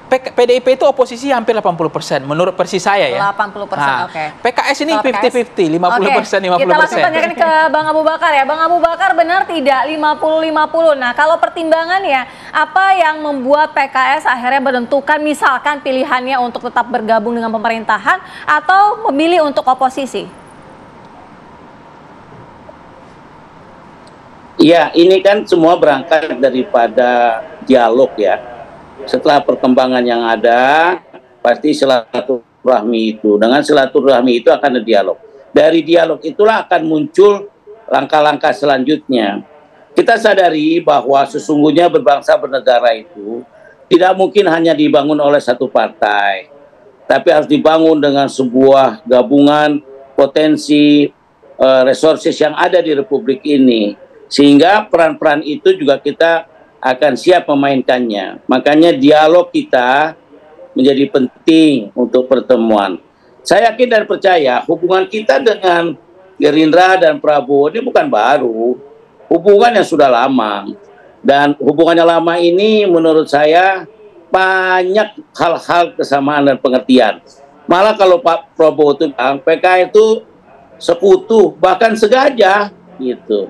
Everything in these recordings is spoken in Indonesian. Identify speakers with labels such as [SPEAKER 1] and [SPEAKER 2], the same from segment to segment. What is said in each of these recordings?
[SPEAKER 1] PDIP itu oposisi hampir 80% menurut versi saya ya.
[SPEAKER 2] 80%, oke.
[SPEAKER 1] PKS ini 50-50, 50%, 50%.
[SPEAKER 2] Kita langsung tanyakan ke Bang Abu Bakar ya. Bang Abu Bakar, benar tidak 50-50? Nah, kalau pertimbangannya, apa yang membuat PKS akhirnya menentukan misalkan pilihannya untuk tetap bergabung dengan pemerintahan atau memilih untuk oposisi?
[SPEAKER 3] Ya, ini kan semua berangkat daripada dialog ya. Setelah perkembangan yang ada, pasti silaturahmi itu. Dengan silaturahmi itu akan ada dialog. Dari dialog itulah akan muncul langkah-langkah selanjutnya. Kita sadari bahwa sesungguhnya berbangsa bernegara itu tidak mungkin hanya dibangun oleh satu partai, tapi harus dibangun dengan sebuah gabungan potensi resources yang ada di Republik ini. Sehingga peran-peran itu juga kita akan siap memainkannya. Makanya dialog kita menjadi penting untuk pertemuan. Saya yakin dan percaya hubungan kita dengan Gerindra dan Prabowo ini bukan baru. Hubungan yang sudah lama. Dan hubungannya lama ini menurut saya banyak hal-hal kesamaan dan pengertian. Malah kalau Pak Prabowo itu bilang PKS itu sekutu, bahkan segajah gitu.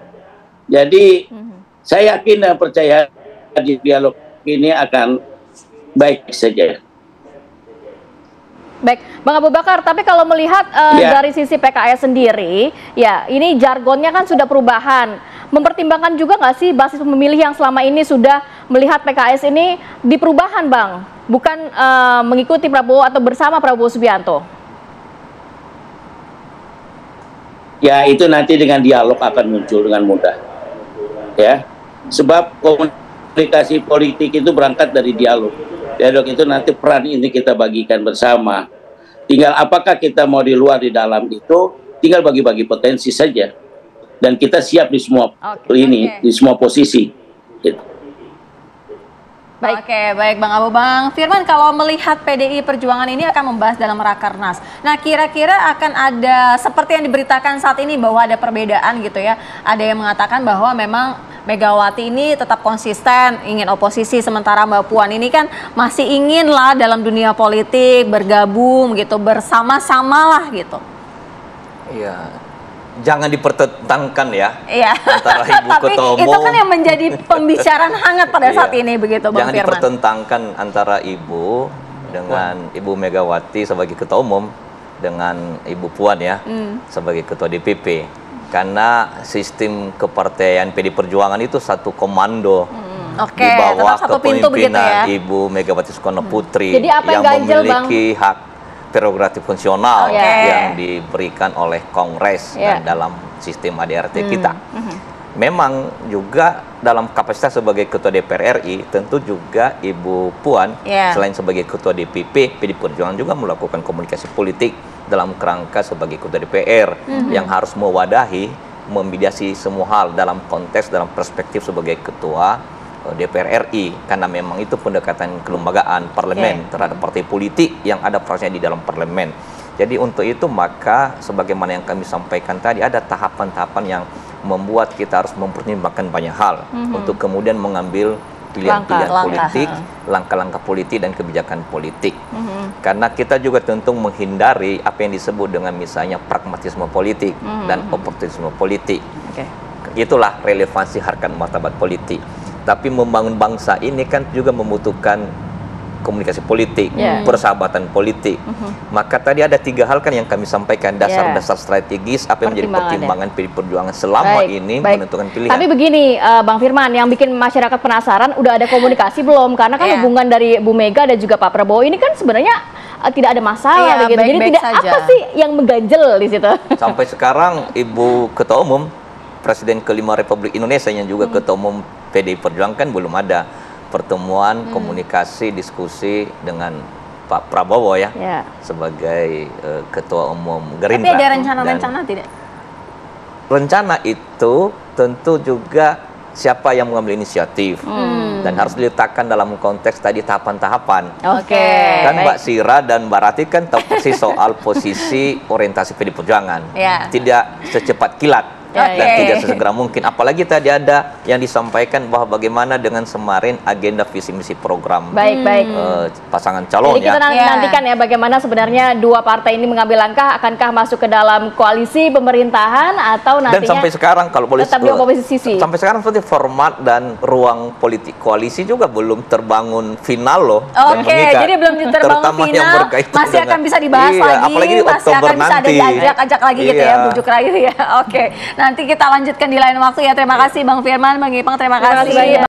[SPEAKER 3] Jadi saya yakin dan percaya di dialog ini akan baik saja.
[SPEAKER 2] Baik, Bang Abu Bakar, tapi kalau melihat dari sisi PKS sendiri, ya ini jargonnya kan sudah perubahan. Mempertimbangkan juga nggak sih basis pemilih yang selama ini sudah melihat PKS ini di perubahan, Bang? Bukan mengikuti Prabowo atau bersama Prabowo Subianto?
[SPEAKER 3] Ya, itu nanti dengan dialog akan muncul dengan mudah. Ya, sebab komunikasi politik itu berangkat dari dialog. Dialog itu nanti peran ini kita bagikan bersama. Tinggal apakah kita mau di luar di dalam itu, tinggal bagi-bagi potensi saja. Dan kita siap di semua di semua posisi. Gitu.
[SPEAKER 2] Baik. Oke, baik Bang Abu. Bang Firman, kalau melihat PDI Perjuangan ini akan membahas dalam Rakernas. Nah, kira-kira akan ada seperti yang diberitakan saat ini bahwa ada perbedaan gitu ya. Ada yang mengatakan bahwa memang Megawati ini tetap konsisten ingin oposisi, sementara Mbak Puan ini kan masih ingin lah dalam dunia politik bergabung gitu, bersama-sama lah gitu.
[SPEAKER 4] Iya, jangan dipertentangkan ya, antara Ibu
[SPEAKER 2] Tapi
[SPEAKER 4] Ketua Umum.
[SPEAKER 2] itu kan yang menjadi pembicaraan hangat pada saat ini begitu Bang
[SPEAKER 4] Jangan
[SPEAKER 2] Firman.
[SPEAKER 4] dipertentangkan antara Ibu dengan Ibu Megawati sebagai Ketua Umum dengan Ibu Puan ya sebagai Ketua DPP. Karena sistem kepartaian PD Perjuangan itu satu komando di bawah kepemimpinan Ibu Megawati Soekarno Putri yang memiliki hak prerogatif fungsional yang diberikan oleh Kongres dan dalam sistem ADRT kita. Memang juga dalam kapasitas sebagai Ketua DPR RI, tentu juga Ibu Puan selain sebagai Ketua DPP, PD Perjuangan juga melakukan komunikasi politik dalam kerangka sebagai Ketua DPR yang harus mewadahi, memediasi semua hal dalam konteks, dalam perspektif sebagai Ketua DPR RI, karena memang itu pendekatan kelembagaan parlemen terhadap partai politik yang ada prosesnya di dalam parlemen. Jadi untuk itu maka sebagaimana yang kami sampaikan tadi, ada tahapan-tahapan yang membuat kita harus mempertimbangkan banyak hal untuk kemudian mengambil pilihan-pilihan politik, langkah-langkah politik dan kebijakan politik. Karena kita juga tentu menghindari apa yang disebut dengan misalnya pragmatisme politik dan oportunisme politik. Itulah relevansi harkat martabat politik. Tapi membangun bangsa ini kan juga membutuhkan komunikasi politik, persahabatan politik. Maka tadi ada 3 hal kan yang kami sampaikan, dasar-dasar strategis apa yang menjadi pertimbangan PD Perjuangan selama ini menentukan pilihan. Tapi
[SPEAKER 2] begini Bang Firman, yang bikin masyarakat penasaran, udah ada komunikasi belum? Karena kan hubungan dari Bu Mega dan juga Pak Prabowo ini kan sebenarnya tidak ada masalah begitu. Jadi tidak saja. Apa sih yang mengganjel di situ?
[SPEAKER 4] Sampai sekarang Ibu Ketua Umum, Presiden kelima Republik Indonesia yang juga Ketua Umum PDI Perjuangan kan belum ada pertemuan, komunikasi, diskusi dengan Pak Prabowo sebagai Ketua Umum Gerindra.
[SPEAKER 2] Tapi ada rencana-rencana tidak?
[SPEAKER 4] Rencana itu tentu juga siapa yang mengambil inisiatif dan harus diletakkan dalam konteks tadi tahapan-tahapan. Kan Mbak Sira dan Mbak Rati kan tahu persis soal posisi orientasi PD Perjuangan. Tidak secepat kilat dan tidak sesegera mungkin. Apalagi tadi ada yang disampaikan bahwa bagaimana dengan kemarin agenda visi misi program pasangan calon.
[SPEAKER 5] Jadi kita nantikan ya bagaimana sebenarnya dua partai ini mengambil langkah, akankah masuk ke dalam koalisi pemerintahan atau nantinya. Dan
[SPEAKER 4] sampai sekarang kalau boleh
[SPEAKER 5] tetap di oposisi.
[SPEAKER 4] Sampai sekarang seperti format dan ruang politik koalisi juga belum terbangun final loh.
[SPEAKER 2] Jadi belum terbangun final, masih akan bisa dibahas lagi,
[SPEAKER 4] apalagi di
[SPEAKER 2] masih
[SPEAKER 4] Oktober
[SPEAKER 2] akan bisa ada ajak lagi gitu ya, bujuk rayu ya. Nanti kita lanjutkan di lain waktu ya. Terima kasih Bang Firman, Bang Ipang, terima kasih.